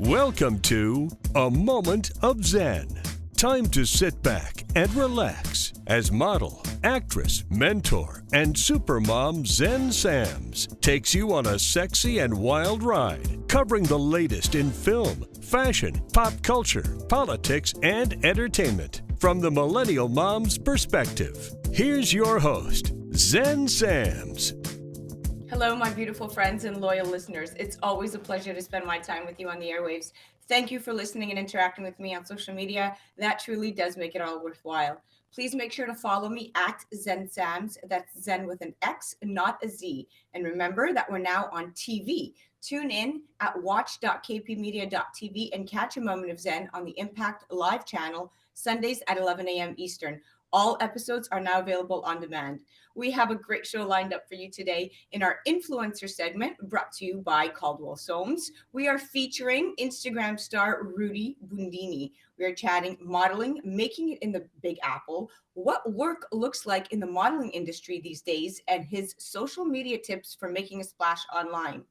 Welcome to A Moment of Zen. Time to sit back and relax as model, actress, mentor, and supermom Zen Soames takes you on a sexy and wild ride, covering the latest in film, fashion, pop culture, politics, and entertainment from the millennial mom's perspective. Here's your host, Zen Soames. Hello, my beautiful friends and loyal listeners. It's always a pleasure to spend my time with you on the airwaves. Thank you for listening and interacting with me on social media. That truly does make it all worthwhile. Please make sure to follow me at Zen Soames. That's Zen with an X, not a Z. And remember that we're now on TV. Tune in at watch.kpmedia.tv and catch A Moment of Zen on the Impact Live channel, Sundays at 11 a.m. Eastern. All episodes are now available on demand. We have a great show lined up for you today. In our influencer segment, brought to you by Caldwell Soames, we are featuring Instagram star Rudy Bundini. We are chatting modeling, making it in the Big Apple, what work looks like in the modeling industry these days, and his social media tips for making a splash online.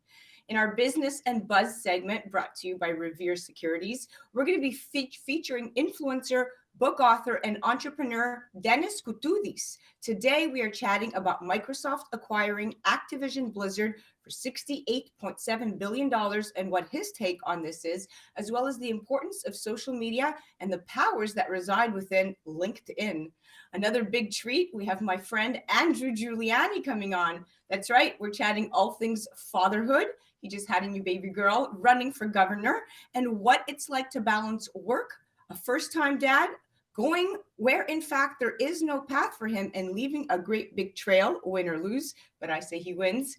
In our business and buzz segment, brought to you by REVERE Securities, we're going to be featuring influencer, book author, and entrepreneur Dennis Koutoudis. Today, we are chatting about Microsoft acquiring Activision Blizzard for $68.7 billion and what his take on this is, as well as the importance of social media and the powers that reside within LinkedIn. Another big treat, we have my friend Rudy Giuliani coming on. That's right, we're chatting all things fatherhood. He just had a new baby girl, running for governor, and what it's like to balance work, a first-time dad, going where, in fact, there is no path for him, and leaving a great big trail, win or lose, but I say he wins.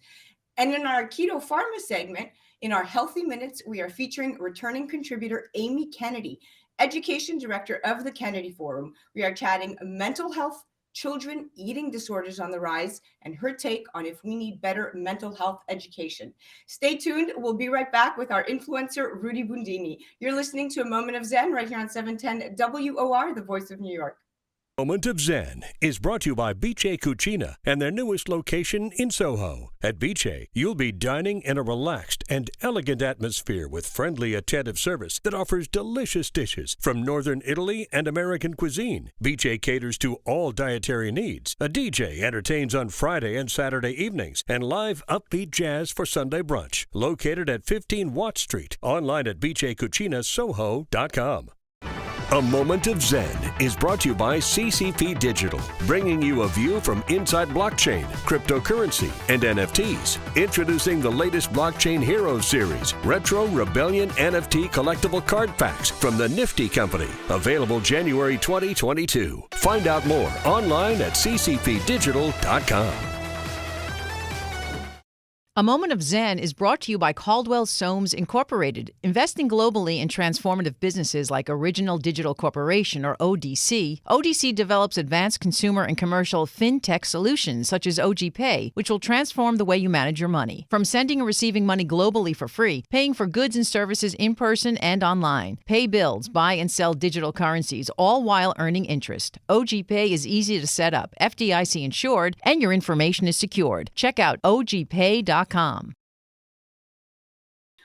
And in our Keto Pharma segment, in our Healthy Minutes, we are featuring returning contributor Amy Kennedy, Education Director of the Kennedy Forum. We are chatting mental health, children eating disorders on the rise, and her take on if we need better mental health education. Stay tuned. We'll be right back with our influencer, Rudy Bundini. You're listening to A Moment of Zen right here on 710 WOR, the voice of New York. Moment of Zen is brought to you by Biche Cucina and their newest location in Soho. At Biche, you'll be dining in a relaxed and elegant atmosphere with friendly, attentive service that offers delicious dishes from Northern Italy and American cuisine. Biche caters to all dietary needs. A DJ entertains on Friday and Saturday evenings, and live upbeat jazz for Sunday brunch. Located at 15 Watt Street. Online at bichecucinasoho.com. A Moment of Zen is brought to you by CCP Digital, bringing you a view from inside blockchain, cryptocurrency, and NFTs. Introducing the latest Blockchain Heroes series, Retro Rebellion NFT collectible card packs from the Nifty Company. Available January 2022. Find out more online at ccpdigital.com. A Moment of Zen is brought to you by Caldwell Soames Incorporated, investing globally in transformative businesses like Original Digital Corporation, or ODC. ODC develops advanced consumer and commercial fintech solutions such as OG Pay, which will transform the way you manage your money. From sending and receiving money globally for free, paying for goods and services in person and online, pay bills, buy and sell digital currencies, all while earning interest. OG Pay is easy to set up, FDIC insured, and your information is secured. Check out ogpay.com.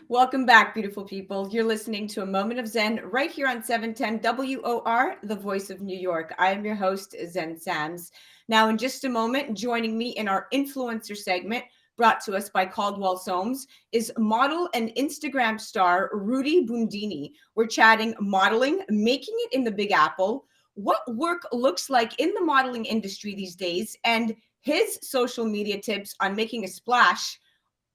Welcome back, beautiful people. You're listening to A Moment of Zen right here on 710 WOR, the voice of New York. I am your host, Zen Soames. Now, in just a moment, joining me in our influencer segment, brought to us by Caldwell Soames, is model and Instagram star Rudy Bundini. We're chatting modeling, making it in the Big Apple, what work looks like in the modeling industry these days, and his social media tips on making a splash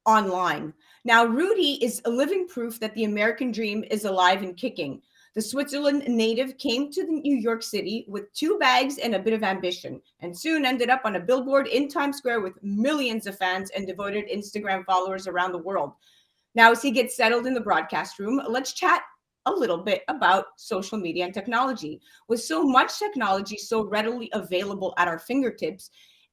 online. Now, Rudy is a living proof that the American dream is alive and kicking. The Switzerland native came to New York City with 2 bags and a bit of ambition, and soon ended up on a billboard in Times Square with millions of fans and devoted Instagram followers around the world. Now, as he gets settled in the broadcast room, let's chat a little bit about social media and technology. With so much technology so readily available at our fingertips,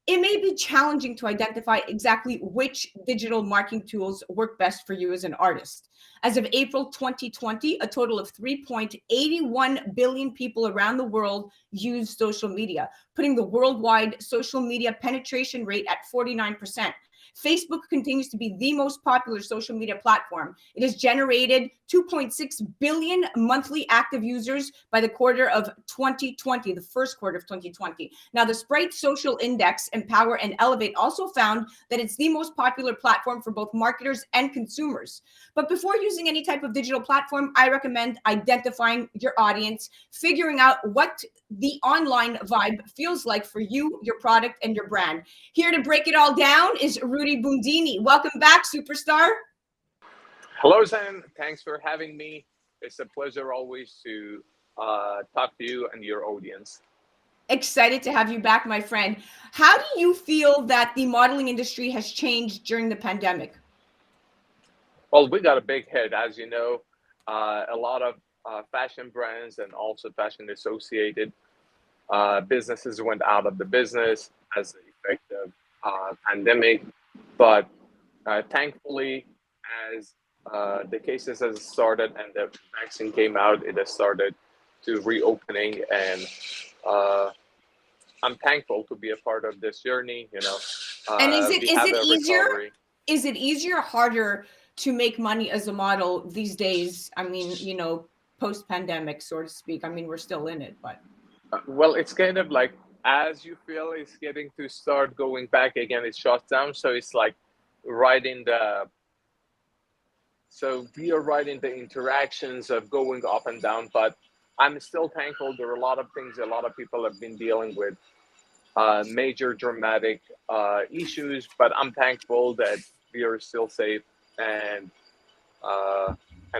it may be challenging to identify exactly which digital marketing tools work best for you as an artist. As of April 2020, a total of 3.81 billion people around the world use social media, putting the worldwide social media penetration rate at 49%. Facebook continues to be the most popular social media platform. It has generated 2.6 billion monthly active users by the quarter of 2020, the first quarter of 2020. Now, the Sprite Social Index, Empower and Elevate also found that it's the most popular platform for both marketers and consumers. But before using any type of digital platform, I recommend identifying your audience, figuring out what the online vibe feels like for you, your product, and your brand. Here to break it all down is Rudy Bundini. Welcome back, superstar. Hello, Zen. Thanks for having me. It's a pleasure always to talk to you and your audience. Excited to have you back, my friend. How do you feel that the modeling industry has changed during the pandemic? Well, we got a big hit, as you know. A lot of fashion brands and also fashion associated businesses went out of the business as the effect of pandemic. But thankfully, as the cases has started and the vaccine came out, it has started to reopening, and I'm thankful to be a part of this journey. And is it easier? Recovery. Is it easier or harder to make money as a model these days? I mean, post-pandemic, so to speak. I mean, we're still in it, but well, it's kind of like as you feel it's getting to start going back again, it shuts down. So it's like we are right in the interactions of going up and down, but I'm still thankful. There are a lot of things a lot of people have been dealing with, major dramatic issues, but I'm thankful that we are still safe and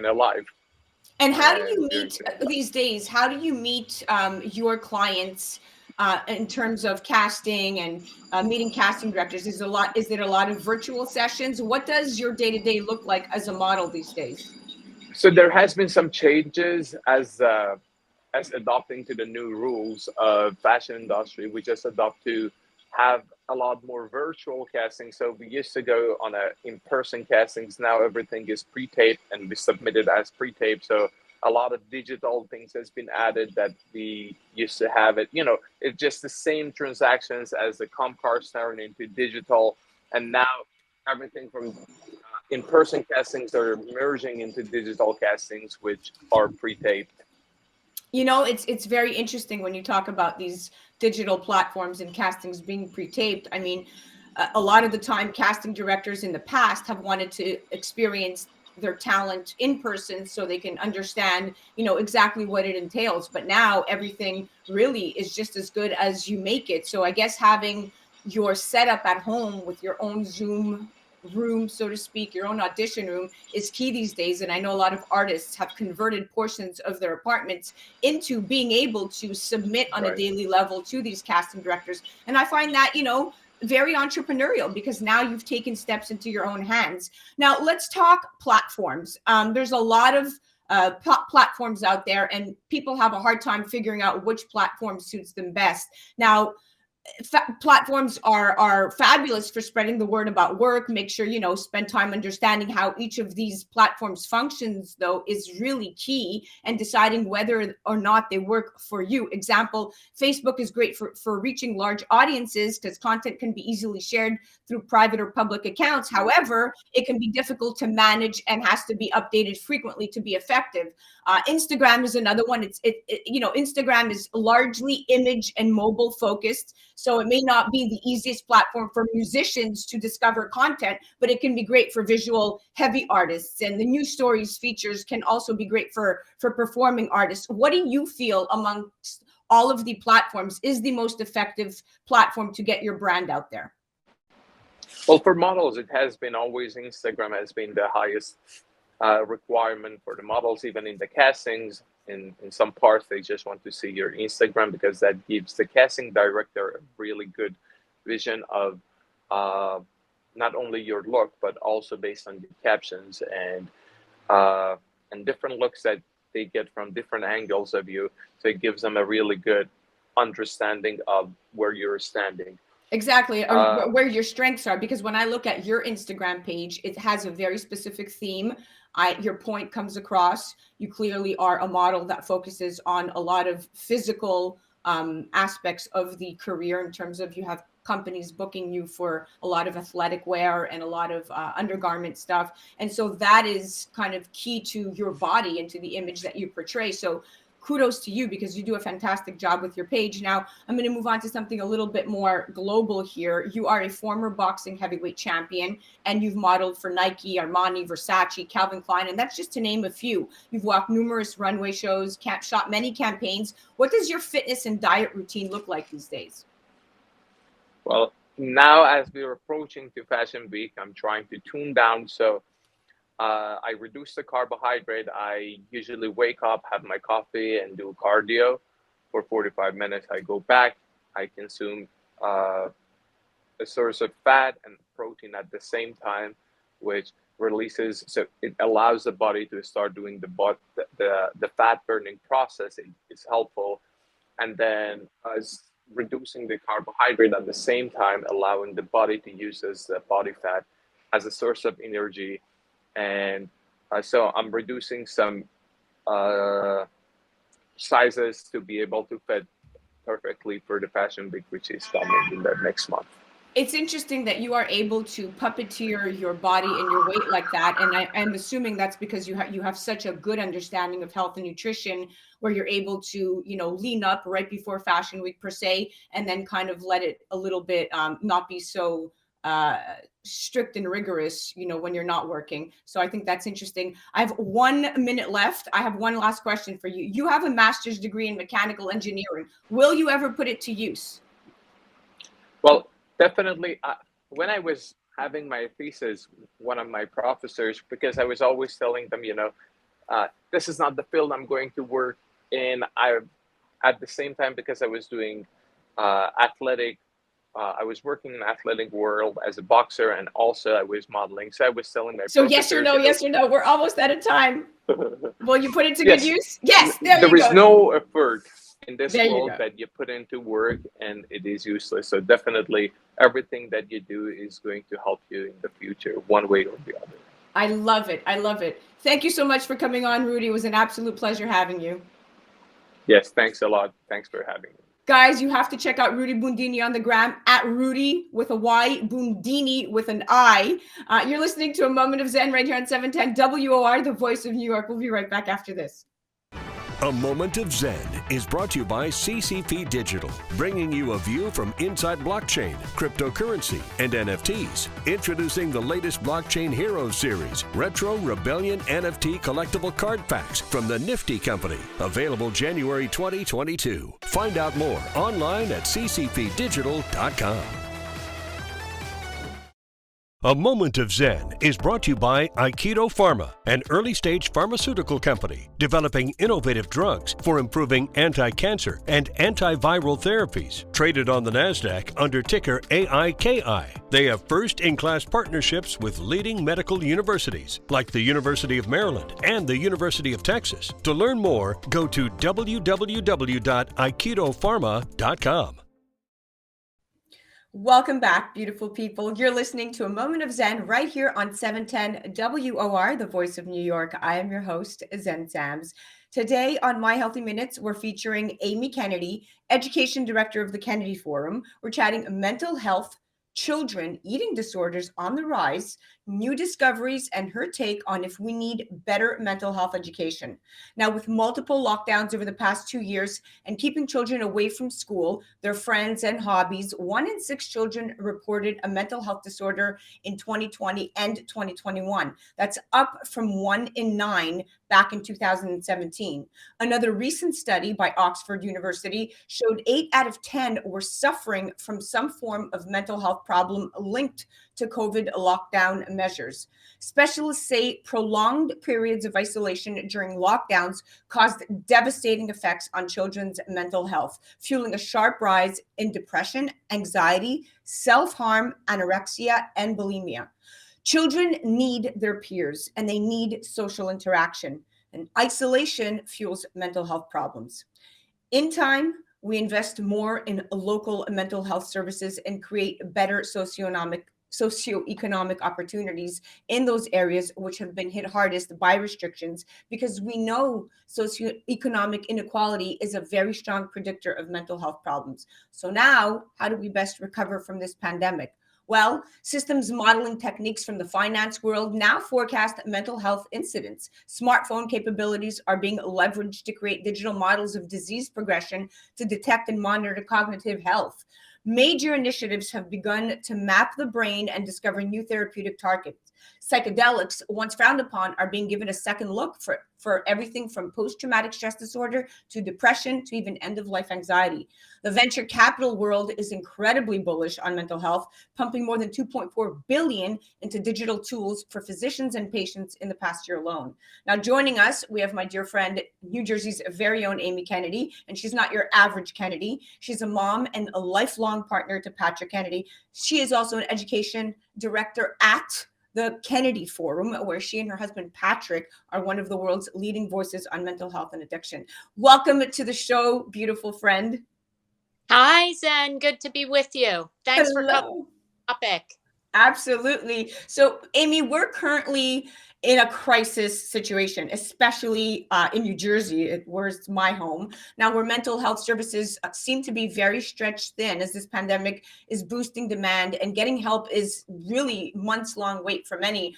alive. And how do you meet these days? How do you meet your clients in terms of casting and meeting casting directors? Is it a lot of virtual sessions? What does your day-to-day look like as a model these days? So there has been some changes as adopting to the new rules of fashion industry. We just adopt to have a lot more virtual casting. So we used to go on in-person castings. Now everything is pre-taped and we submit it as pre-taped. So a lot of digital things has been added that we used to have it. It's just the same transactions as the comp cards turned into digital. And now everything from in-person castings are merging into digital castings, which are pre-taped. It's very interesting when you talk about these digital platforms and castings being pre-taped. I mean, a lot of the time casting directors in the past have wanted to experience their talent in person so they can understand, exactly what it entails. But now everything really is just as good as you make it. So I guess having your setup at home with your own Zoom room, so to speak, your own audition room is key these days. And I know a lot of artists have converted portions of their apartments into being able to submit on a daily level to these casting directors. And I find that, very entrepreneurial because now you've taken steps into your own hands. Now let's talk platforms. There's a lot of platforms out there and people have a hard time figuring out which platform suits them best. Now, platforms are fabulous for spreading the word about work. Make sure, spend time understanding how each of these platforms functions, though, is really key, and deciding whether or not they work for you. Example, Facebook is great for reaching large audiences because content can be easily shared through private or public accounts. However, it can be difficult to manage and has to be updated frequently to be effective. Instagram is another one. Instagram is largely image and mobile focused. So it may not be the easiest platform for musicians to discover content, but it can be great for visual heavy artists. And the news stories features can also be great for performing artists. What do you feel amongst all of the platforms is the most effective platform to get your brand out there? Well, for models, it has been always Instagram has been the highest requirement for the models, even in the castings. In some parts, they just want to see your Instagram because that gives the casting director a really good vision of not only your look, but also based on the captions and different looks that they get from different angles of you. So it gives them a really good understanding of where you're standing. Exactly, or where your strengths are. Because when I look at your Instagram page, it has a very specific theme. Your point comes across. You clearly are a model that focuses on a lot of physical aspects of the career in terms of you have companies booking you for a lot of athletic wear and a lot of undergarment stuff. And so that is kind of key to your body and to the image that you portray. So kudos to you, because you do a fantastic job with your page. Now, I'm going to move on to something a little bit more global here. You are a former boxing heavyweight champion, and you've modeled for Nike, Armani, Versace, Calvin Klein, and that's just to name a few. You've walked numerous runway shows, shot many campaigns. What does your fitness and diet routine look like these days? Well, now as we're approaching to Fashion Week, I'm trying to tune down. So I reduce the carbohydrate. I usually wake up, have my coffee, and do cardio for 45 minutes. I go back. I consume a source of fat and protein at the same time, which releases. So it allows the body to start doing the fat burning process. It's helpful, and then as reducing the carbohydrate at the same time, allowing the body to use as the body fat as a source of energy. And so I'm reducing some sizes to be able to fit perfectly for the Fashion Week, which is coming in the next month. It's interesting that you are able to puppeteer your body and your weight like that. And I'm assuming that's because you have such a good understanding of health and nutrition, where you're able to, lean up right before Fashion Week per se, and then kind of let it a little bit not be so strict and rigorous, when you're not working. So I think that's interesting. I have 1 minute left. I have one last question for you. You have a master's degree in mechanical engineering. Will you ever put it to use? Well, definitely. When I was having my thesis, one of my professors, because I was always telling them, this is not the field I'm going to work in. At the same time, because I was doing I was working in the athletic world as a boxer, and also I was modeling. So I was telling my So yes or no, yes or no. We're almost out of time. Will you put it to good use? Yes, there is no effort in this There you world go. that you put into work and it is useless. So definitely everything that you do is going to help you in the future, one way or the other. I love it. I love it. Thank you so much for coming on, Rudy. It was an absolute pleasure having you. Yes, thanks a lot. Thanks for having me. Guys, you have to check out Rudy Bundini on the gram, at Rudy with a Y, Bundini with an I. You're listening to A Moment of Zen right here on 710 WOR, the voice of New York. We'll be right back after this. A Moment of Zen is brought to you by CCP Digital, bringing you a view from inside blockchain, cryptocurrency, and NFTs. Introducing the latest Blockchain Heroes series, Retro Rebellion NFT collectible card packs from the Nifty Company. Available January 2022. Find out more online at ccpdigital.com. A Moment of Zen is brought to you by Aikido Pharma, an early-stage pharmaceutical company developing innovative drugs for improving anti-cancer and antiviral therapies. Traded on the NASDAQ under ticker AIKI. They have first-in-class partnerships with leading medical universities like the University of Maryland and the University of Texas. To learn more, go to www.aikidopharma.com. Welcome back, beautiful people. You're listening to A Moment of Zen right here on 710 WOR, the voice of New York. I am your host, Zen Soames. Today on My Healthy Minutes, we're featuring Amy Kennedy, Education Director of the Kennedy Forum. We're chatting mental health, children, eating disorders on the rise, new discoveries, and her take on if we need better mental health education. Now, with multiple lockdowns over the past 2 years and keeping children away from school, their friends, and hobbies, 1 in 6 children reported a mental health disorder in 2020 and 2021. That's up from 1 in 9 back in 2017. Another recent study by Oxford University showed 8 out of 10 were suffering from some form of mental health problem linked to COVID lockdown measures. Specialists say prolonged periods of isolation during lockdowns caused devastating effects on children's mental health, fueling a sharp rise in depression, anxiety, self-harm, anorexia, and bulimia. Children need their peers and they need social interaction, and isolation fuels mental health problems. In time, we invest more in local mental health services and create better socioeconomic socioeconomic opportunities in those areas which have been hit hardest by restrictions, because we know socioeconomic inequality is a very strong predictor of mental health problems. So now, how do we best recover from this pandemic? Well, systems modeling techniques from the finance world now forecast mental health incidents. Smartphone capabilities are being leveraged to create digital models of disease progression to detect and monitor cognitive health. Major initiatives have begun to map the brain and discover new therapeutic targets. Psychedelics, once frowned upon, are being given a second look for everything from post-traumatic stress disorder to depression to even end-of-life anxiety. The venture capital world is incredibly bullish on mental health, pumping more than $2.4 billion into digital tools for physicians and patients in the past year alone. Now, joining us, we have my dear friend, New Jersey's very own Amy Kennedy, and she's not your average Kennedy. She's a mom and a lifelong partner to Patrick Kennedy. She is also an education director at the Kennedy Forum, where she and her husband Patrick are one of the world's leading voices on mental health and addiction. Welcome to the show, beautiful friend. Hi, Zen. Good to be with you. Thanks for covering the topic. Absolutely. So, Amy, we're currently in a crisis situation, especially in New Jersey, where it's my home now, where mental health services seem to be very stretched thin as this pandemic is boosting demand, and getting help is really months-long wait for many.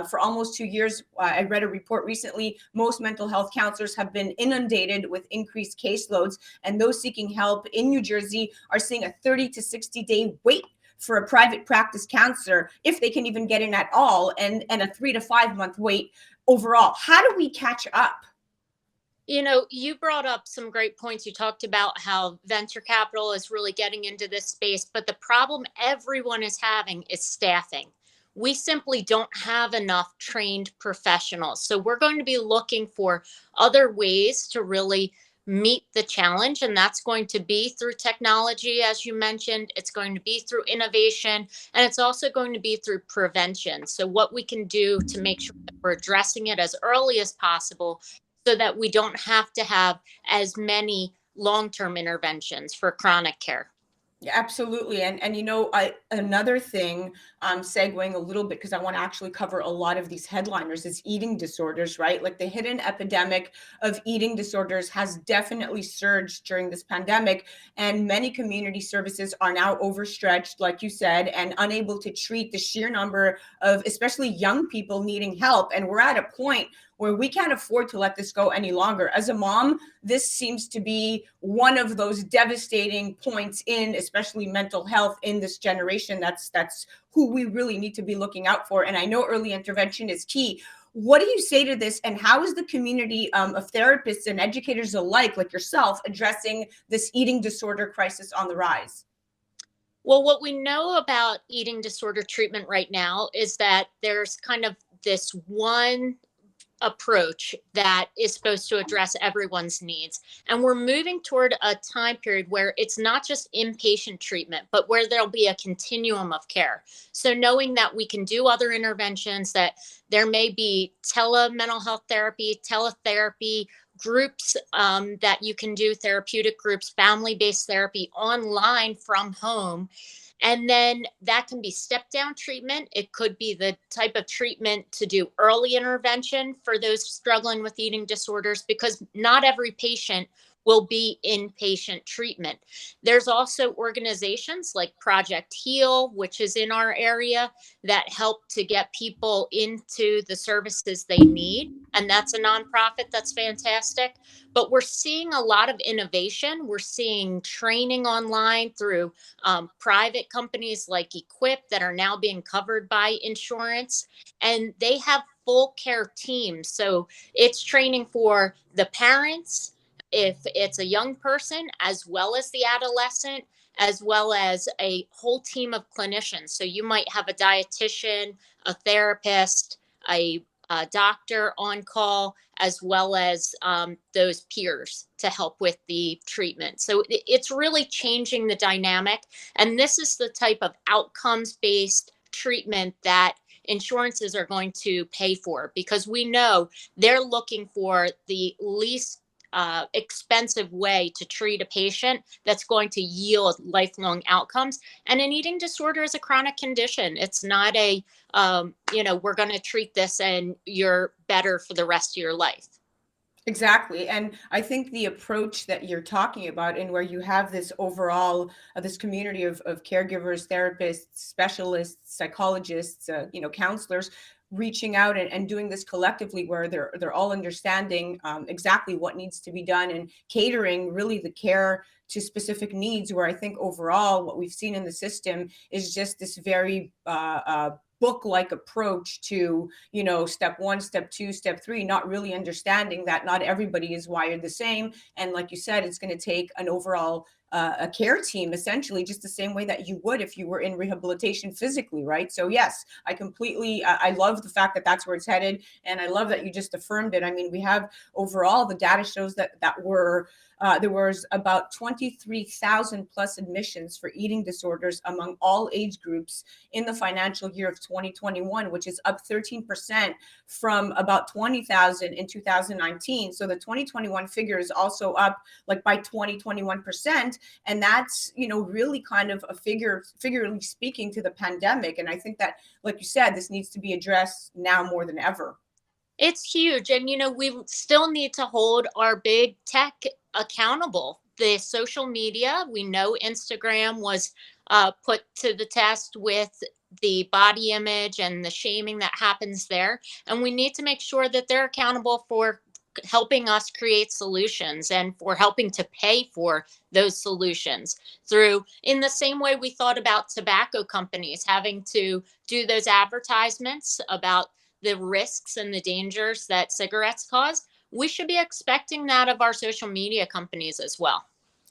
For almost 2 years, I read a report recently, most mental health counselors have been inundated with increased caseloads, and those seeking help in New Jersey are seeing a 30 to 60-day wait for a private practice counselor, if they can even get in at all, and a 3 to 5 month wait overall. How do we catch up? You know, you brought up some great points. You talked about how venture capital is really getting into this space, but the problem everyone is having is staffing. We simply don't have enough trained professionals. So we're going to be looking for other ways to really meet the challenge. And that's going to be through technology, as you mentioned. It's going to be through innovation, and it's also going to be through prevention. So what we can do to make sure that we're addressing it as early as possible, so that we don't have to have as many long-term interventions for chronic care. Yeah, absolutely. And you know, another thing, segueing a little bit, because I want to actually cover a lot of these headliners, is eating disorders, right? Like, the hidden epidemic of eating disorders has definitely surged during this pandemic, and many community services are now overstretched, like you said, and unable to treat the sheer number of especially young people needing help. And we're at a point where we can't afford to let this go any longer. As a mom, this seems to be one of those devastating points in especially mental health in this generation. That's who we really need to be looking out for. And I know early intervention is key. What do you say to this, and how is the community of therapists and educators alike, like yourself, addressing this eating disorder crisis on the rise? Well, what we know about eating disorder treatment right now is that there's kind of this one approach that is supposed to address everyone's needs. And we're moving toward a time period where it's not just inpatient treatment, but where there'll be a continuum of care. So knowing that we can do other interventions, that there may be mental health therapy, teletherapy, groups that you can do, therapeutic groups, family-based therapy online from home. And then that can be step-down treatment. It could be the type of treatment to do early intervention for those struggling with eating disorders, because not every patient will be inpatient treatment. There's also organizations like Project Heal, which is in our area, that help to get people into the services they need. And that's a nonprofit that's fantastic. But we're seeing a lot of innovation. We're seeing training online through private companies like Equip that are now being covered by insurance. And they have full care teams. So it's training for the parents, if it's a young person, as well as the adolescent, as well as a whole team of clinicians. So you might have a dietitian, a therapist, a doctor on call, as well as those peers to help with the treatment. So it's really changing the dynamic. And this is the type of outcomes-based treatment that insurances are going to pay for, because we know they're looking for the least expensive way to treat a patient that's going to yield lifelong outcomes. And an eating disorder is a chronic condition. It's not a, we're going to treat this and you're better for the rest of your life. Exactly. And I think the approach that you're talking about, and where you have this overall, this community of caregivers, therapists, specialists, psychologists, counselors, reaching out and doing this collectively, where they're all understanding exactly what needs to be done and catering really the care to specific needs, where I think overall what we've seen in the system is just this very book-like approach to, step 1, step 2, step 3, not really understanding that not everybody is wired the same. And like you said, it's going to take an overall a care team, essentially, just the same way that you would if you were in rehabilitation physically, right? So yes, I completely, I love the fact that that's where it's headed. And I love that you just affirmed it. I mean, we have overall, the data shows that there was about 23,000 plus admissions for eating disorders among all age groups in the financial year of 2021, which is up 13% from about 20,000 in 2019. So the 2021 figure is also up like by 21%. And that's, really kind of a figuratively speaking, to the pandemic. And I think that, like you said, this needs to be addressed now more than ever. It's huge. And, we still need to hold our big tech accountable. The social media, we know Instagram was put to the test with the body image and the shaming that happens there. And we need to make sure that they're accountable for helping us create solutions and for helping to pay for those solutions through, in the same way we thought about tobacco companies having to do those advertisements about the risks and the dangers that cigarettes cause. We should be expecting that of our social media companies as well.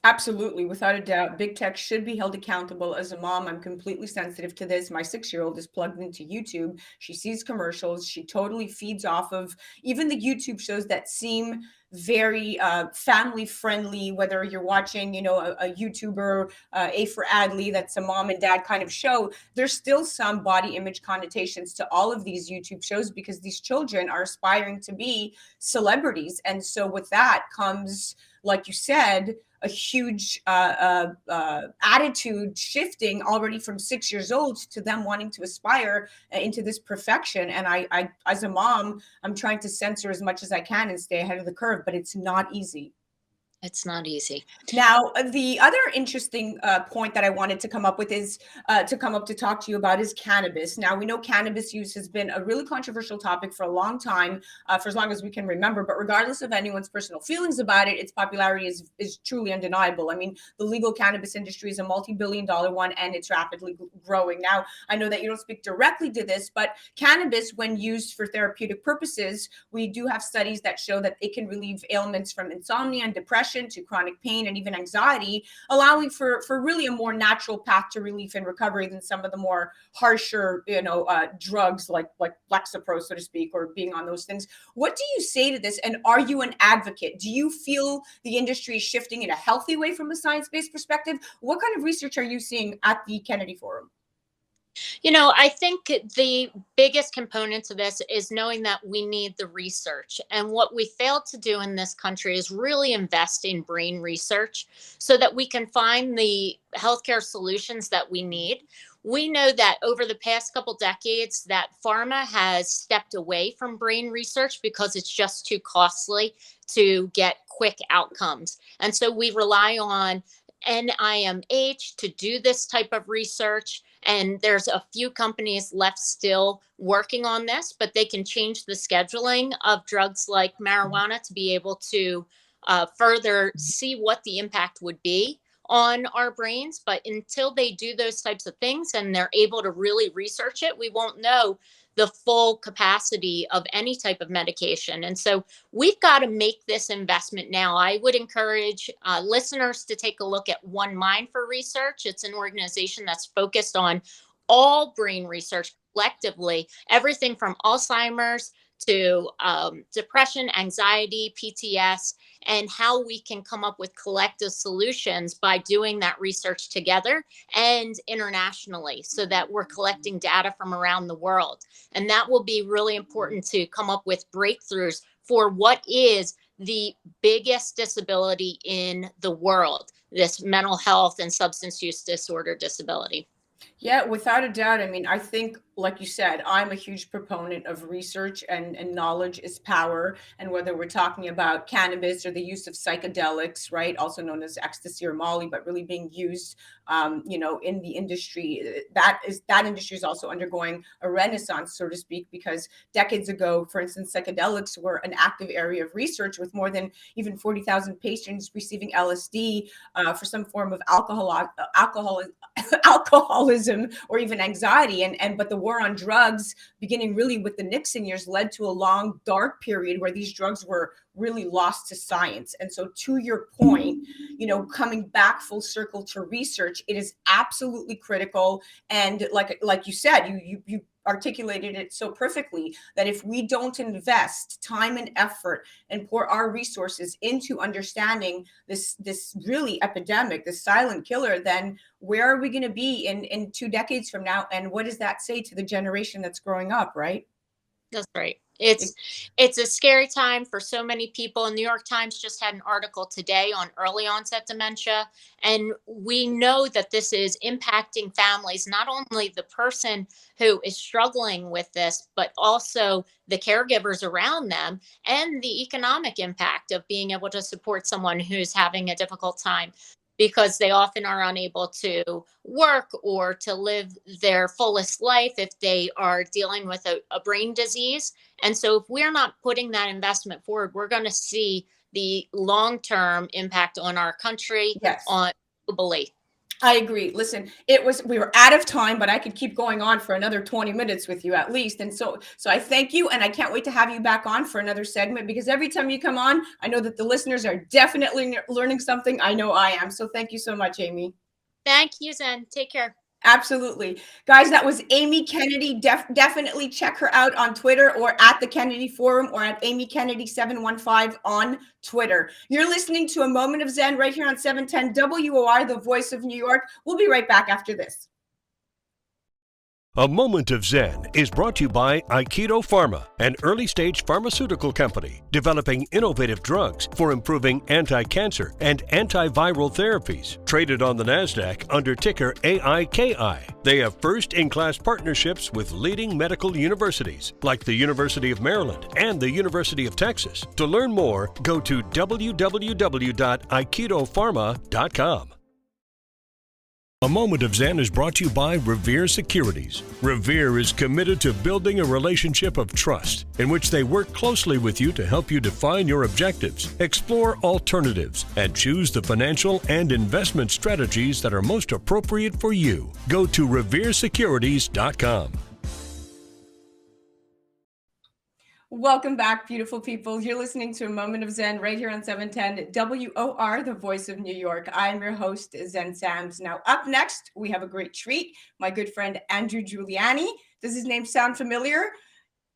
Absolutely, without a doubt. Big tech should be held accountable. As a mom, I'm completely sensitive to this. My 6-year-old is plugged into YouTube. She sees commercials. She totally feeds off of even the YouTube shows that seem very family friendly, whether you're watching, a YouTuber, A for Adley, that's a mom and dad kind of show. There's still some body image connotations to all of these YouTube shows because these children are aspiring to be celebrities. And so with that comes, like you said, a huge attitude shifting already from 6 years old to them wanting to aspire into this perfection. And I, as a mom, I'm trying to censor as much as I can and stay ahead of the curve, but it's not easy. It's not easy. Now, the other interesting point that I wanted to come up with is to talk to you about is cannabis. Now, we know cannabis use has been a really controversial topic for a long time, for as long as we can remember. But regardless of anyone's personal feelings about it, its popularity is truly undeniable. I mean, the legal cannabis industry is a multi-billion-dollar one, and it's rapidly growing. Now, I know that you don't speak directly to this, but cannabis, when used for therapeutic purposes, we do have studies that show that it can relieve ailments from insomnia and depression to chronic pain and even anxiety, allowing for really a more natural path to relief and recovery than some of the more harsher, drugs like Lexapro, so to speak, or being on those things. What do you say to this? And are you an advocate? Do you feel the industry is shifting in a healthy way from a science-based perspective? What kind of research are you seeing at the Kennedy Forum? I think the biggest component to this is knowing that we need the research. And what we failed to do in this country is really invest in brain research so that we can find the healthcare solutions that we need. We know that over the past couple decades that pharma has stepped away from brain research because it's just too costly to get quick outcomes. And so we rely on NIMH to do this type of research. And there's a few companies left still working on this, but they can change the scheduling of drugs like marijuana to be able to further see what the impact would be on our brains. But until they do those types of things and they're able to really research it, we won't know the full capacity of any type of medication. And so we've got to make this investment now. I would encourage listeners to take a look at One Mind for Research. It's an organization that's focused on all brain research collectively, everything from Alzheimer's to depression, anxiety, PTS, and how we can come up with collective solutions by doing that research together and internationally so that we're collecting data from around the world. And that will be really important to come up with breakthroughs for what is the biggest disability in the world, this mental health and substance use disorder disability. Yeah, without a doubt. I mean, I think, like you said, I'm a huge proponent of research, and knowledge is power. And whether we're talking about cannabis or the use of psychedelics, right, also known as ecstasy or Molly, but really being used, in the industry, that industry is also undergoing a renaissance, so to speak, because decades ago, for instance, psychedelics were an active area of research with more than even 40,000 patients receiving LSD for some form of alcoholism or even anxiety. But the war on drugs, beginning really with the Nixon years, led to a long dark period where these drugs were really lost to science. And so, to your point, coming back full circle to research, it is absolutely critical. And like you said, you articulated it so perfectly, that if we don't invest time and effort and pour our resources into understanding this really epidemic, this silent killer, then where are we going to be in 2 decades from now? And what does that say to the generation that's growing up, right? That's right. It's a scary time for so many people. And New York Times just had an article today on early onset dementia. And we know that this is impacting families, not only the person who is struggling with this, but also the caregivers around them, and the economic impact of being able to support someone who's having a difficult time, because they often are unable to work or to live their fullest life if they are dealing with a brain disease. And so if we're not putting that investment forward, we're going to see the long-term impact on our country, Yes. on globally. I agree. Listen, we were out of time, but I could keep going on for another 20 minutes with you at least. And so I thank you, and I can't wait to have you back on for another segment, because every time you come on, I know that the listeners are definitely learning something. I know I am. So thank you so much, Amy. Thank you, Zen. Take care. Absolutely. Guys, that was Amy Kennedy. Definitely check her out on Twitter, or at the Kennedy Forum, or at Amy Kennedy 715 on Twitter. You're listening to A Moment of Zen right here on 710 WOR, the voice of New York. We'll be right back after this. A Moment of Zen is brought to you by Aikido Pharma, an early-stage pharmaceutical company developing innovative drugs for improving anti-cancer and antiviral therapies. Traded on the NASDAQ under ticker AIKI. They have first-in-class partnerships with leading medical universities like the University of Maryland and the University of Texas. To learn more, go to www.aikidopharma.com. A Moment of Zen is brought to you by REVERE Securities. REVERE is committed to building a relationship of trust in which they work closely with you to help you define your objectives, explore alternatives, and choose the financial and investment strategies that are most appropriate for you. Go to REVERESecurities.com. Welcome back, beautiful people. You're listening to A Moment of Zen right here on 710 WOR, the voice of New York. I'm your host, Zen Soames. Now, up next, we have a great treat. My good friend, Andrew Giuliani. Does his name sound familiar?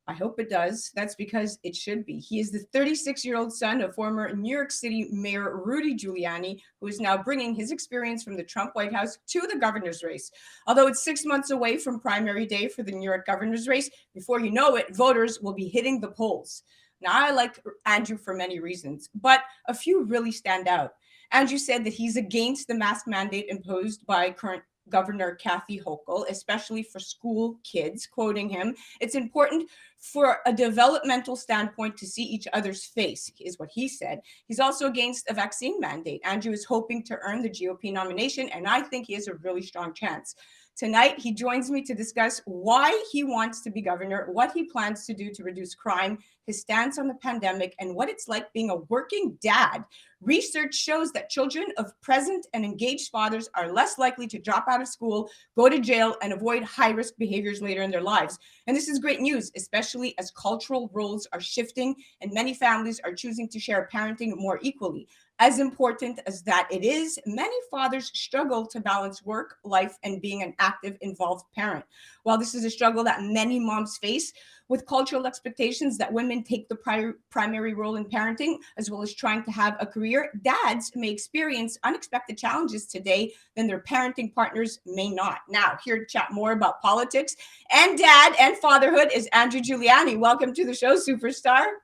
I hope it does. That's because it should be. He is the 36-year-old son of former New York City Mayor Rudy Giuliani, who is now bringing his experience from the Trump White House to the governor's race. Although it's 6 months away from primary day for the New York governor's race, before you know it, voters will be hitting the polls. Now, I like Andrew for many reasons, but a few really stand out. Andrew said that he's against the mask mandate imposed by current Governor Kathy Hochul, especially for school kids. Quoting him, "It's important for a developmental standpoint to see each other's face," is what he said. He's also against a vaccine mandate. Andrew is hoping to earn the GOP nomination, and I think he has a really strong chance. Tonight, he joins me to discuss why he wants to be governor, what he plans to do to reduce crime, his stance on the pandemic, and what it's like being a working dad. Research shows that children of present and engaged fathers are less likely to drop out of school, go to jail, and avoid high-risk behaviors later in their lives. And this is great news, especially as cultural roles are shifting and many families are choosing to share parenting more equally. As important as that it is, many fathers struggle to balance work, life, and being an active, involved parent. While this is a struggle that many moms face, with cultural expectations that women take the primary role in parenting, as well as trying to have a career, dads may experience unexpected challenges today than their parenting partners may not. Now, here to chat more about politics and dad and fatherhood is Andrew Giuliani. Welcome to the show, superstar.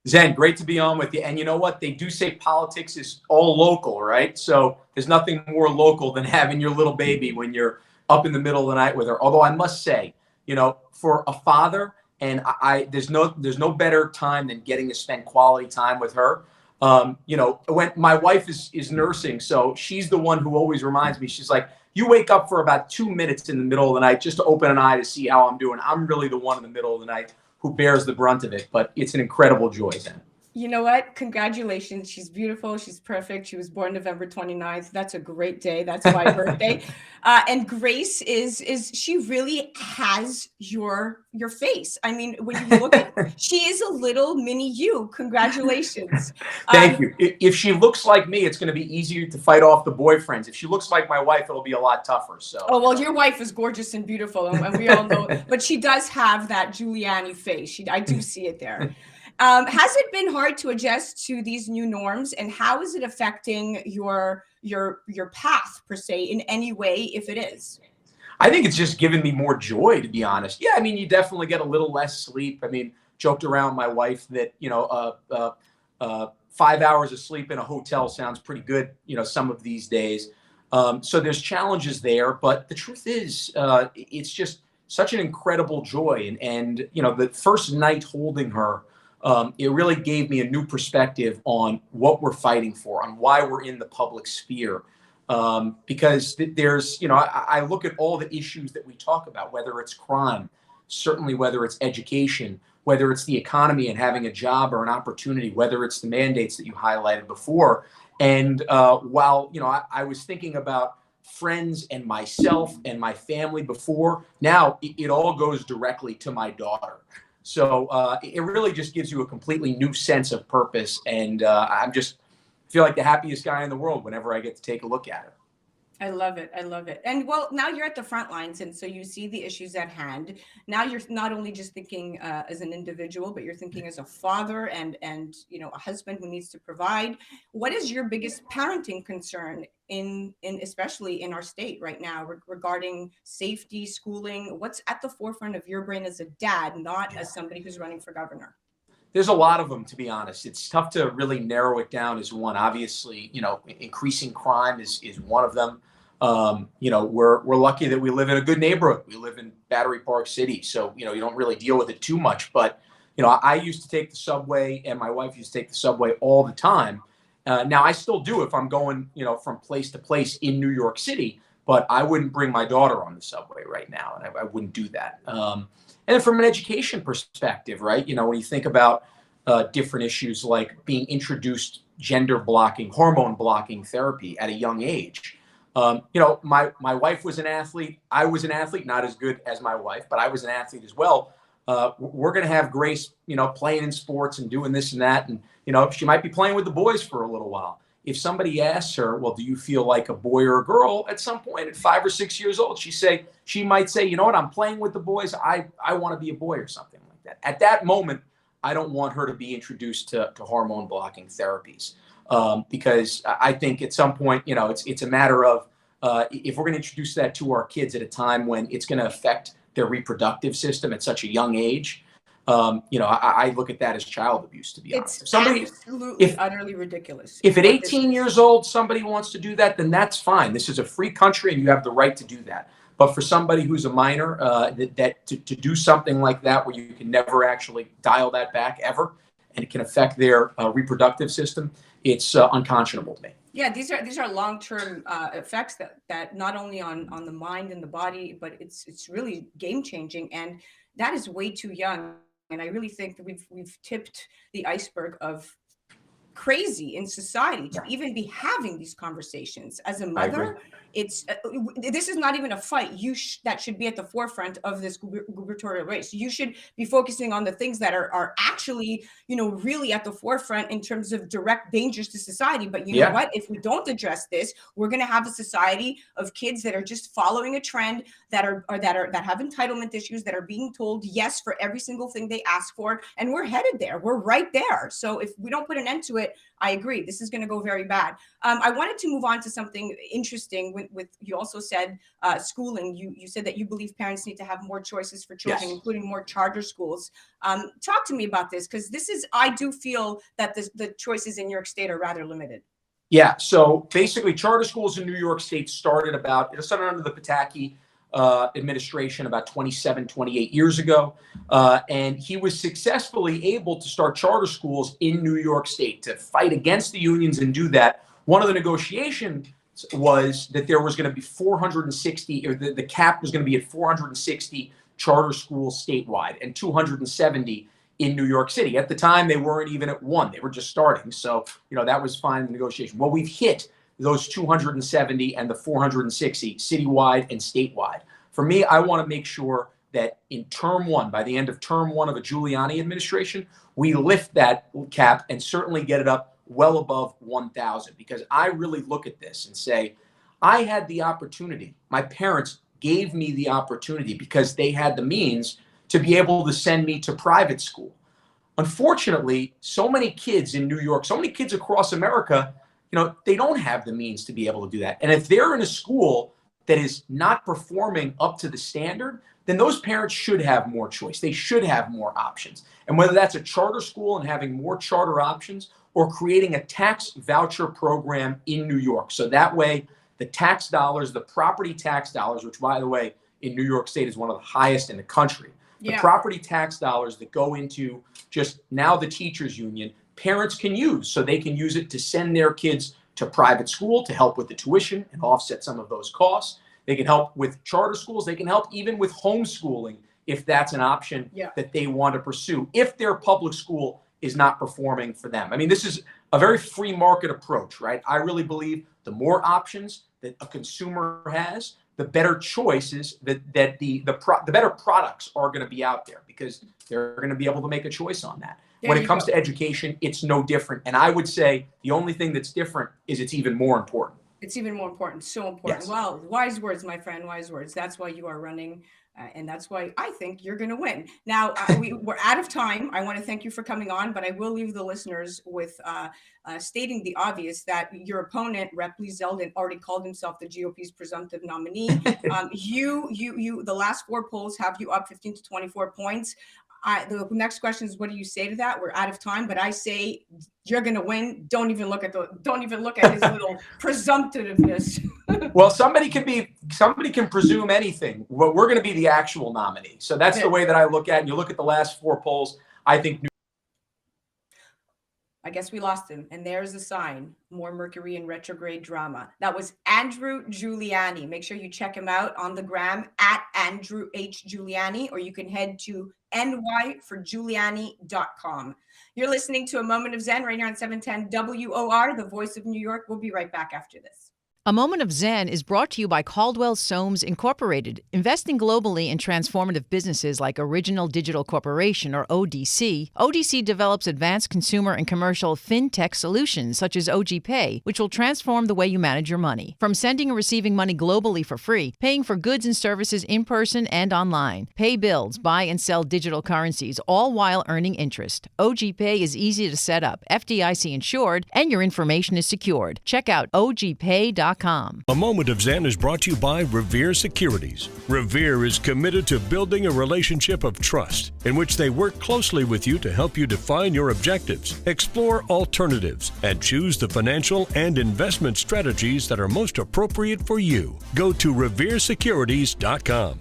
Zen, great to be on with you. And you know what? They do say politics is all local, right? So there's nothing more local than having your little baby when you're up in the middle of the night with her. Although I must say, you know, for a father, and there's no better time than getting to spend quality time with her. You know, when my wife is nursing, so she's the one who always reminds me. She's like, you wake up for about 2 minutes in the middle of the night just to open an eye to see how I'm doing. I'm really the one in the middle of the night who bears the brunt of it, but it's an incredible joy, Zen. You know what? Congratulations. She's beautiful. She's perfect. She was born November 29th. That's a great day. That's my birthday. And Grace she really has your face. I mean, when you look at, she is a little mini you. Congratulations. Thank you. If she looks like me, it's going to be easier to fight off the boyfriends. If she looks like my wife, it'll be a lot tougher. So. Oh, well, your wife is gorgeous and beautiful, and we all know, but she does have that Giuliani face. I do see it there. Has it been hard to adjust to these new norms, and how is it affecting your path per se in any way, if it is? I think it's just given me more joy, to be honest. Yeah, I mean, you definitely get a little less sleep. I mean, joked around with my wife that, you know, 5 hours of sleep in a hotel sounds pretty good, you know, some of these days. So there's challenges there, but the truth is, it's just such an incredible joy. And you know, the first night holding her, it really gave me a new perspective on what we're fighting for, on why we're in the public sphere. Because there's, you know, I look at all the issues that we talk about, whether it's crime, certainly whether it's education, whether it's the economy and having a job or an opportunity, whether it's the mandates that you highlighted before. And while, you know, I was thinking about friends and myself and my family before, now it all goes directly to my daughter. So it really just gives you a completely new sense of purpose. And I'm just feel like the happiest guy in the world whenever I get to take a look at it. I love it. I love it. And well, now you're at the front lines, and so you see the issues at hand. Now you're not only just thinking as an individual, but you're thinking as a father and you know, a husband who needs to provide. What is your biggest parenting concern in especially in our state right now regarding safety, schooling? What's at the forefront of your brain as a dad, not as somebody who's running for governor? There's a lot of them, to be honest. It's tough to really narrow it down as one. Obviously, you know, increasing crime is one of them. You know, we're lucky that we live in a good neighborhood. We live in Battery Park City, so you know, you don't really deal with it too much. But you know, I used to take the subway, and my wife used to take the subway all the time. Now I still do if I'm going, you know, from place to place in New York City. But I wouldn't bring my daughter on the subway right now, and I wouldn't do that. And then from an education perspective, right? You know, when you think about different issues like being introduced gender blocking, hormone blocking therapy at a young age. You know, my wife was an athlete. I was an athlete, not as good as my wife, but I was an athlete as well. We're going to have Grace, you know, playing in sports and doing this and that. And, you know, she might be playing with the boys for a little while. If somebody asks her, well, do you feel like a boy or a girl at some point at 5 or 6 years old, she might say, you know what, I'm playing with the boys. I want to be a boy or something like that. At that moment, I don't want her to be introduced to hormone blocking therapies because I think at some point, you know, it's a matter of if we're going to introduce that to our kids at a time when it's going to affect their reproductive system at such a young age. You know, I look at that as child abuse, to be honest. It's absolutely utterly ridiculous. If at 18 years old, somebody wants to do that, then that's fine. This is a free country and you have the right to do that. But for somebody who's a minor, to do something like that, where you can never actually dial that back ever, and it can affect their reproductive system, it's unconscionable to me. Yeah, these are long-term effects that not only on the mind and the body, but it's really game-changing, and that is way too young. And I really think that we've tipped the iceberg of crazy in society to even be having these conversations. As a mother, it's this is not even a fight. That should be at the forefront of this gubernatorial race. You should be focusing on the things that are actually, you know, really at the forefront in terms of direct dangers to society. But you know what? If we don't address this, we're going to have a society of kids that are just following a trend, that have entitlement issues, that are being told yes for every single thing they ask for, and we're headed there. We're right there. So if we don't put an end to it, it, I agree. This is going to go very bad. I wanted to move on to something interesting with you also said schooling. You said that you believe parents need to have more choices for children, Yes. including more charter schools. Talk to me about this, because I do feel that the choices in New York State are rather limited. Yeah. So basically, charter schools in New York State started under the Pataki administration about 27, 28 years ago. And he was successfully able to start charter schools in New York State to fight against the unions and do that. One of the negotiations was that there was going to be 460, or the cap was going to be at 460 charter schools statewide and 270 in New York City. At the time, they weren't even at one. They were just starting. So, that was fine in the negotiation. Well, we've hit those 270 and the 460 citywide and statewide. For me, I want to make sure that in term one, by the end of term one of a Giuliani administration, we lift that cap and certainly get it up well above 1,000. Because I really look at this and say, I had the opportunity. My parents gave me the opportunity because they had the means to be able to send me to private school. Unfortunately, so many kids in New York, so many kids across America, they don't have the means to be able to do that. And if they're in a school that is not performing up to the standard, then those parents should have more choice. They should have more options. And whether that's a charter school and having more charter options, or creating a tax voucher program in New York. So that way, the tax dollars, the property tax dollars, which by the way, in New York State is one of the highest in the country. The property tax dollars that go into just now the teachers union, parents can use, so they can use it to send their kids to private school to help with the tuition and offset some of those costs. They can help with charter schools. They can help even with homeschooling if that's an option that they want to pursue, if their public school is not performing for them. I mean, this is a very free market approach, right? I really believe the more options that a consumer has, the better choices the better products are going to be out there, because they're going to be able to make a choice on that. When it comes to education, it's no different. And I would say the only thing that's different is it's even more important. It's even more important. So important. Yes. Well, wise words, my friend, wise words. That's why you are running. And that's why I think you're going to win. Now, we're out of time. I want to thank you for coming on, but I will leave the listeners with stating the obvious, that your opponent, Rep. Lee Zeldin, already called himself the GOP's presumptive nominee. The last four polls have you up 15 to 24 points. The next question is, what do you say to that? We're out of time, but I say you're going to win. Don't even look at his little presumptiveness. Well, somebody can presume anything. Well, we're going to be the actual nominee. So that's the way that I look at it. And you look at the last four polls, I think. I guess we lost him. And there's a sign. More Mercury in retrograde drama. That was Andrew Giuliani. Make sure you check him out on the gram at Andrew H. Giuliani, or you can head to nyforgiuliani.com. You're listening to A Moment of Zen right here on 710 WOR, the voice of New York. We'll be right back after this. A Moment of Zen is brought to you by Caldwell Soames Incorporated, investing globally in transformative businesses like Original Digital Corporation, or ODC. ODC develops advanced consumer and commercial fintech solutions such as OG Pay, which will transform the way you manage your money. From sending and receiving money globally for free, paying for goods and services in person and online, pay bills, buy and sell digital currencies, all while earning interest. OG Pay is easy to set up, FDIC insured, and your information is secured. Check out ogpay.com. A Moment of Zen is brought to you by REVERE Securities. REVERE is committed to building a relationship of trust in which they work closely with you to help you define your objectives, explore alternatives, and choose the financial and investment strategies that are most appropriate for you. Go to reveresecurities.com.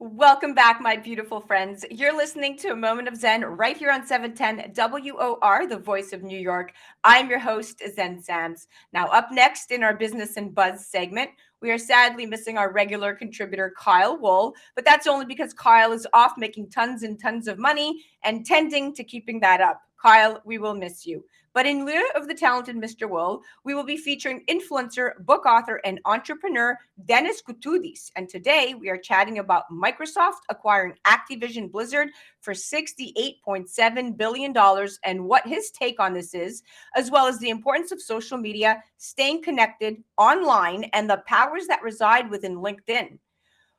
Welcome back, my beautiful friends. You're listening to A Moment of Zen right here on 710 WOR, the voice of New York. I'm your host, Zen Soames. Now, up next in our Business and Buzz segment, we are sadly missing our regular contributor, Kyle Wool, but that's only because Kyle is off making tons and tons of money and tending to keeping that up. Kyle, we will miss you. But in lieu of the talented Mr. Wool, we will be featuring influencer, book author, and entrepreneur Dennis Koutsoudis. And today we are chatting about Microsoft acquiring Activision Blizzard for $68.7 billion and what his take on this is, as well as the importance of social media, staying connected online, and the powers that reside within LinkedIn.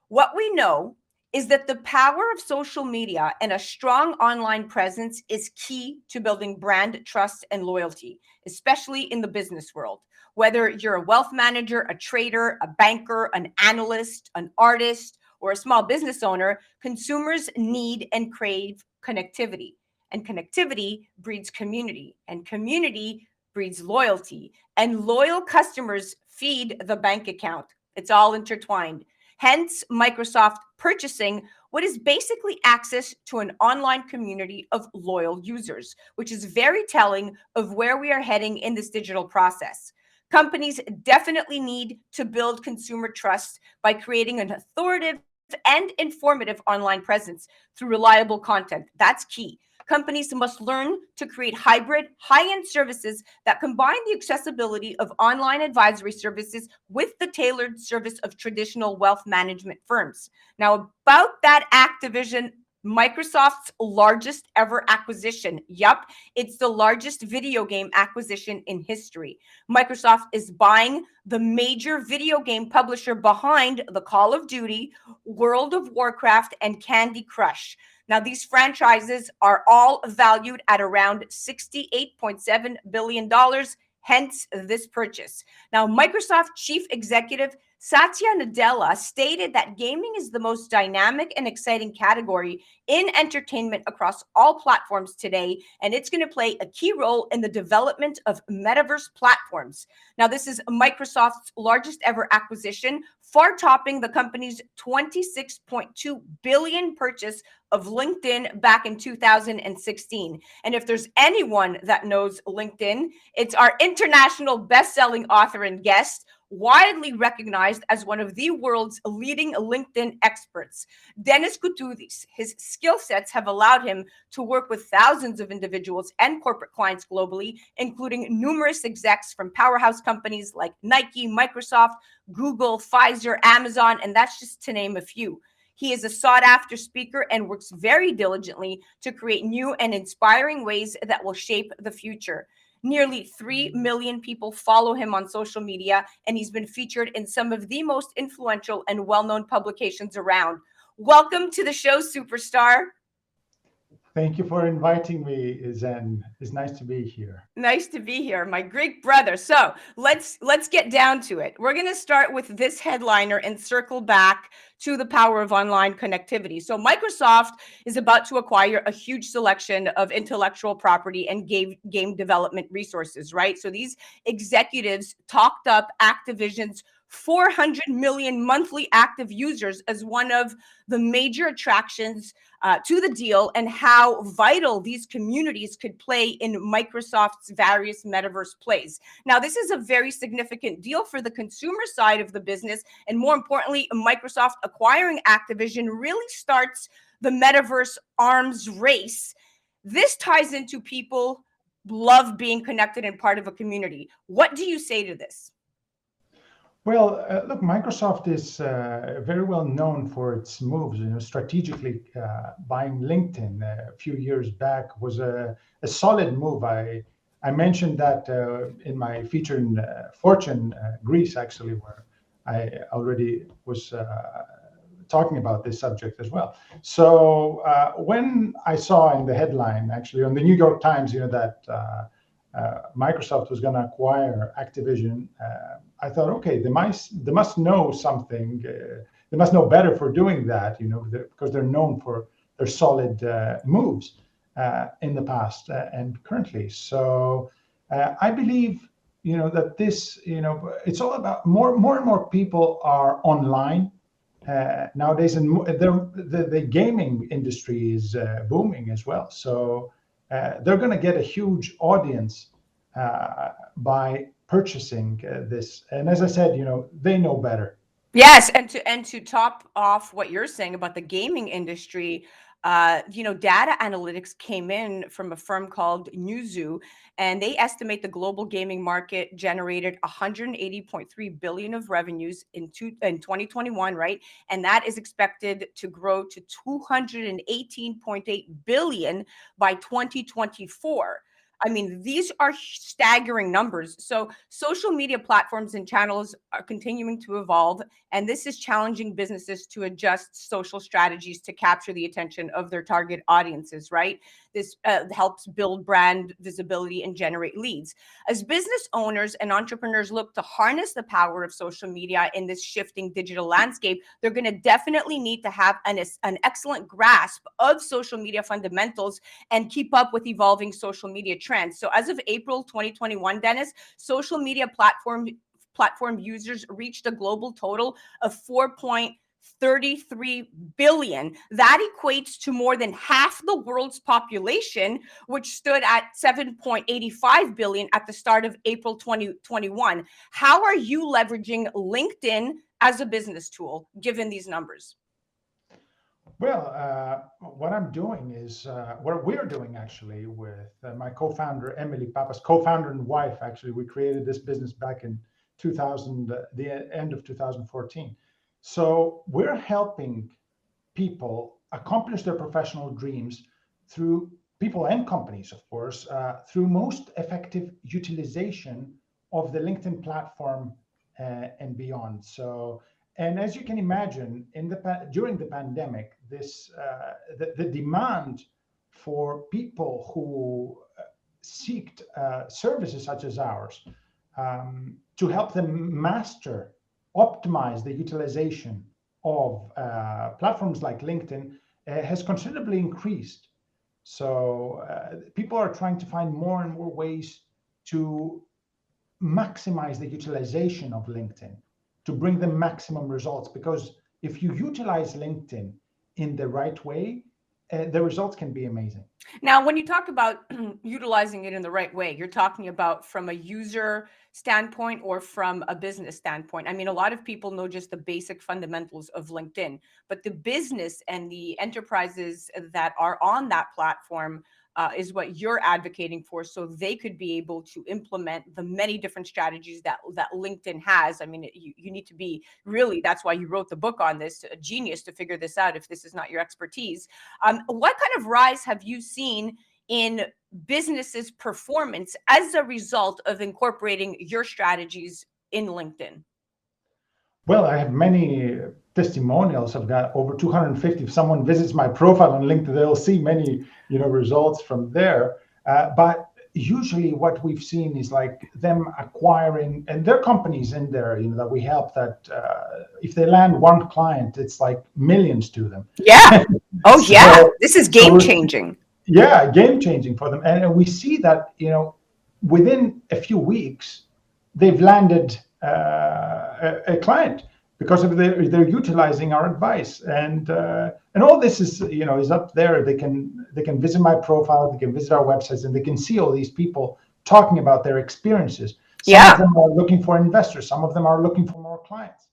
What we know is that the power of social media and a strong online presence is key to building brand trust and loyalty, especially in the business world. Whether you're a wealth manager, a trader, a banker, an analyst, an artist, or a small business owner, consumers need and crave connectivity. And connectivity breeds community, and community breeds loyalty. And loyal customers feed the bank account. It's all intertwined. Hence, Microsoft purchasing what is basically access to an online community of loyal users, which is very telling of where we are heading in this digital process. Companies definitely need to build consumer trust by creating an authoritative and informative online presence through reliable content. That's key. Companies must learn to create hybrid, high-end services that combine the accessibility of online advisory services with the tailored service of traditional wealth management firms. Now, about that Activision, Microsoft's largest ever acquisition. Yup, it's the largest video game acquisition in history. Microsoft is buying the major video game publisher behind the Call of Duty, World of Warcraft, and Candy Crush. Now, these franchises are all valued at around $68.7 billion, hence this purchase. Now, Microsoft Chief Executive Satya Nadella stated that gaming is the most dynamic and exciting category in entertainment across all platforms today, and it's going to play a key role in the development of metaverse platforms. Now, this is Microsoft's largest ever acquisition, far topping the company's $26.2 billion purchase of LinkedIn back in 2016. And if there's anyone that knows LinkedIn, it's our international best-selling author and guest, widely recognized as one of the world's leading LinkedIn experts, Dennis Koutoudis. His skill sets have allowed him to work with thousands of individuals and corporate clients globally, including numerous execs from powerhouse companies like Nike, Microsoft, Google, Pfizer, Amazon, and that's just to name a few. He is a sought-after speaker and works very diligently to create new and inspiring ways that will shape the future. Nearly 3 million people follow him on social media, and he's been featured in some of the most influential and well-known publications around. Welcome to the show, superstar. Thank you for inviting me, Xen. It's nice to be here. Nice to be here, my Greek brother. So let's get down to it. We're going to start with this headliner and circle back to the power of online connectivity. So Microsoft is about to acquire a huge selection of intellectual property and game development resources, right? So these executives talked up Activision's 400 million monthly active users as one of the major attractions to the deal, and how vital these communities could play in Microsoft's various metaverse plays. Now, this is a very significant deal for the consumer side of the business, and more importantly, Microsoft acquiring Activision really starts the metaverse arms race. This ties into people love being connected and part of a community. What do you say to this? Well, look, Microsoft is very well known for its moves. Strategically buying LinkedIn a few years back was a solid move. I mentioned that in my feature in Fortune, Greece, actually, where I already was talking about this subject as well. So when I saw in the headline, actually, on the New York Times, that Microsoft was going to acquire Activision, I thought, okay, they must know something. They must know better for doing that, because they're known for their solid moves in the past and currently. So I believe, that this, it's all about more and more people are online nowadays, and the gaming industry is booming as well. So they're going to get a huge audience by purchasing this. And as I said, they know better. Yes, and to top off what you're saying about the gaming industry, data analytics came in from a firm called Newzoo, and they estimate the global gaming market generated 180.3 billion of revenues in 2021, right? And that is expected to grow to 218.8 billion by 2024. I mean, these are staggering numbers. So social media platforms and channels are continuing to evolve, and this is challenging businesses to adjust social strategies to capture the attention of their target audiences, right? This helps build brand visibility and generate leads. As business owners and entrepreneurs look to harness the power of social media in this shifting digital landscape, they're going to definitely need to have an excellent grasp of social media fundamentals and keep up with evolving social media trends. So as of April 2021, Dennis, social media platform users reached a global total of 4.33 billion. That equates to more than half the world's population, which stood at 7.85 billion at the start of April 2021. How are you leveraging LinkedIn as a business tool, given these numbers? Well, what I'm doing is what we're doing actually with my co-founder, Emily Papas, co-founder and wife, actually, we created this business back in the end of 2014. So we're helping people accomplish their professional dreams through people and companies, of course, through most effective utilization of the LinkedIn platform and beyond. So, and as you can imagine, during the pandemic, the demand for people who seeked services such as ours to help them optimize the utilization of platforms like LinkedIn has considerably increased. So people are trying to find more and more ways to maximize the utilization of LinkedIn, to bring them maximum results. Because if you utilize LinkedIn in the right way, the results can be amazing. Now, when you talk about utilizing it in the right way, you're talking about from a user standpoint or from a business standpoint? I mean, a lot of people know just the basic fundamentals of LinkedIn, but the business and the enterprises that are on that platform is what you're advocating for, so they could be able to implement the many different strategies that LinkedIn has. I mean, you need to be really, that's why you wrote the book on this, a genius to figure this out if this is not your expertise. What kind of rise have you seen in businesses' performance as a result of incorporating your strategies in LinkedIn? Well, I have many testimonials. I've got over 250. If someone visits my profile on LinkedIn, they'll see many, results from there. But usually what we've seen is like them acquiring, and there are companies in there, that we help that if they land one client, it's like millions to them. Yeah. Oh, yeah. This is game changing. Yeah, game changing for them. And we see that, within a few weeks, they've landed a client because of they're utilizing our advice, and all this is is up there. They can visit my profile, they can visit our websites, and they can see all these people talking about their experiences. Some of them are looking for investors, some of them are looking for more clients.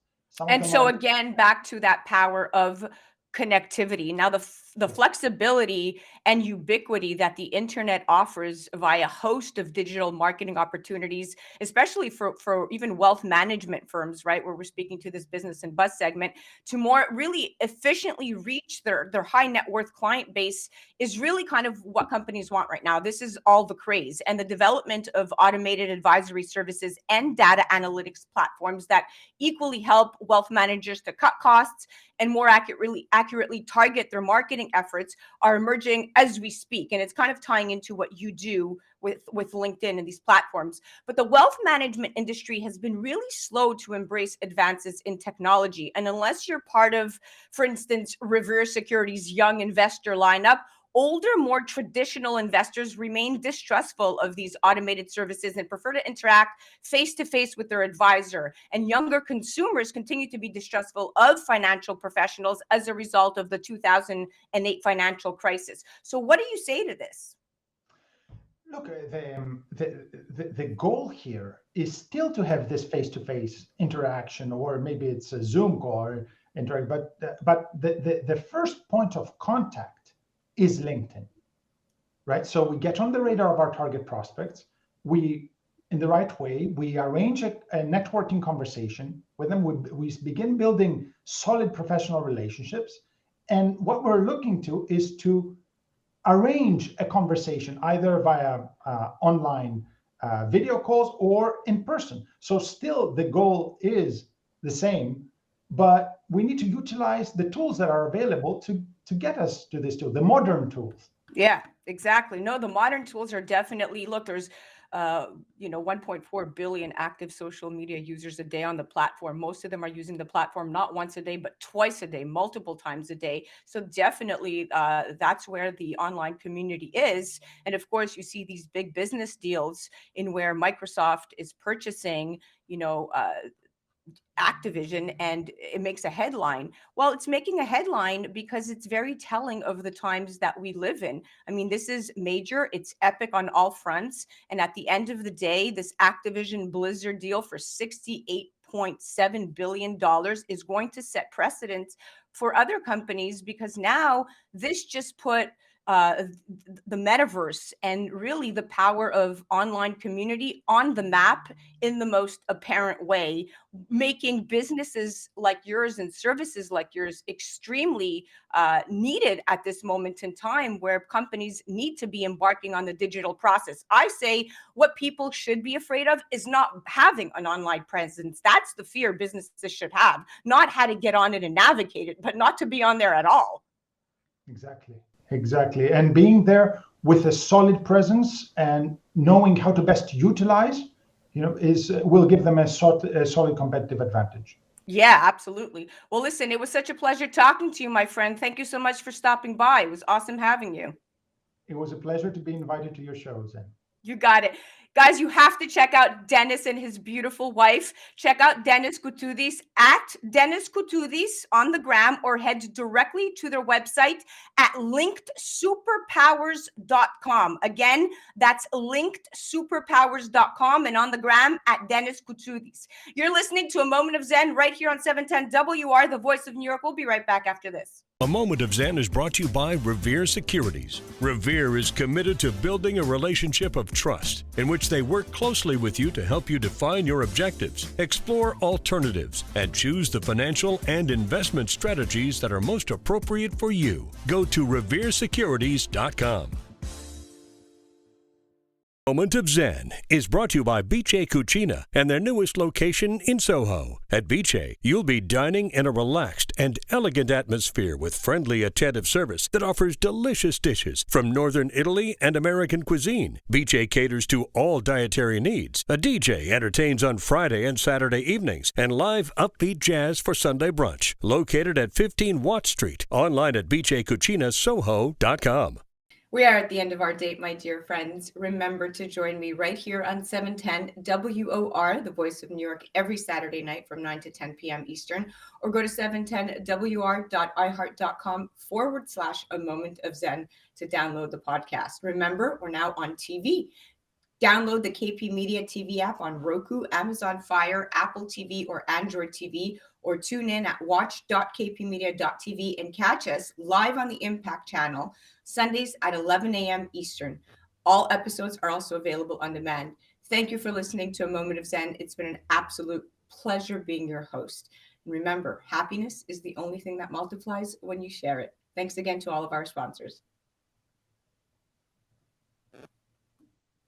And so again, back to that power of connectivity. Now, the flexibility and ubiquity that the internet offers via a host of digital marketing opportunities, especially for even wealth management firms, right, where we're speaking to this business and buzz segment, to more really efficiently reach their high net worth client base is really kind of what companies want right now. This is all the craze, and the development of automated advisory services and data analytics platforms that equally help wealth managers to cut costs and more accurately target their marketing efforts are emerging as we speak. And it's kind of tying into what you do with LinkedIn and these platforms. But the wealth management industry has been really slow to embrace advances in technology. And unless you're part of, for instance, REVERE Securities' young investor lineup, older, more traditional investors remain distrustful of these automated services and prefer to interact face-to-face with their advisor. And younger consumers continue to be distrustful of financial professionals as a result of the 2008 financial crisis. So what do you say to this? Look, the goal here is still to have this face-to-face interaction, or maybe it's a Zoom call or interact, but the first point of contact is LinkedIn, right? So we get on the radar of our target prospects. We, in the right way, we arrange a networking conversation with them. We begin building solid professional relationships. And what we're looking to is to arrange a conversation either via online video calls or in person. So still the goal is the same, but we need to utilize the tools that are available to get us to this tool, the modern tools. Yeah, exactly. No, the modern tools are definitely, look, there's 1.4 billion active social media users a day on the platform. Most of them are using the platform not once a day, but twice a day, multiple times a day. So definitely that's where the online community is. And of course, you see these big business deals in where Microsoft is purchasing, Activision, and it makes a headline. Well, it's making a headline because it's very telling of the times that we live in. I mean, this is major, it's epic on all fronts. And at the end of the day, this Activision Blizzard deal for $68.7 billion is going to set precedents for other companies, because now this just put the metaverse and really the power of online community on the map in the most apparent way, making businesses like yours and services like yours extremely needed at this moment in time, where companies need to be embarking on the digital process. I say what people should be afraid of is not having an online presence. That's the fear businesses should have, not how to get on it and navigate it, but not to be on there at all. Exactly. And being there with a solid presence and knowing how to best utilize, will give them a solid competitive advantage. Yeah, absolutely. Well, listen, it was such a pleasure talking to you, my friend. Thank you so much for stopping by. It was awesome having you. It was a pleasure to be invited to your show, Zen. You got it. Guys, you have to check out Dennis and his beautiful wife. Check out Dennis Coutoudis at Dennis Coutoudis on the gram, or head directly to their website at linkedsuperpowers.com. Again, that's linkedsuperpowers.com, and on the gram at Dennis Coutoudis. You're listening to A Moment of Zen right here on 710 WR, the voice of New York. We'll be right back after this. A Moment of Zen is brought to you by REVERE Securities. REVERE is committed to building a relationship of trust in which they work closely with you to help you define your objectives, explore alternatives, and choose the financial and investment strategies that are most appropriate for you. Go to REVERESecurities.com. Moment of Zen is brought to you by BJ Cucina and their newest location in Soho. At BJ, you'll be dining in a relaxed and elegant atmosphere with friendly, attentive service that offers delicious dishes from Northern Italy and American cuisine. BJ caters to all dietary needs. A DJ entertains on Friday and Saturday evenings, and live upbeat jazz for Sunday brunch. Located at 15 Watt Street. Online at bjcucinasoho.com. We are at the end of our date, my dear friends. Remember to join me right here on 710 WOR, the voice of New York, every Saturday night from 9 to 10 p.m. Eastern, or go to 710wr.iheart.com/A Moment of Zen to download the podcast. Remember, we're now on TV. Download the KP Media TV app on Roku, Amazon Fire, Apple TV, or Android TV, or tune in at watch.kpmedia.tv and catch us live on the Impact channel Sundays at 11 a.m. Eastern. All episodes are also available on demand. Thank you for listening to A Moment of Zen. It's been an absolute pleasure being your host. And remember, happiness is the only thing that multiplies when you share it. Thanks again to all of our sponsors.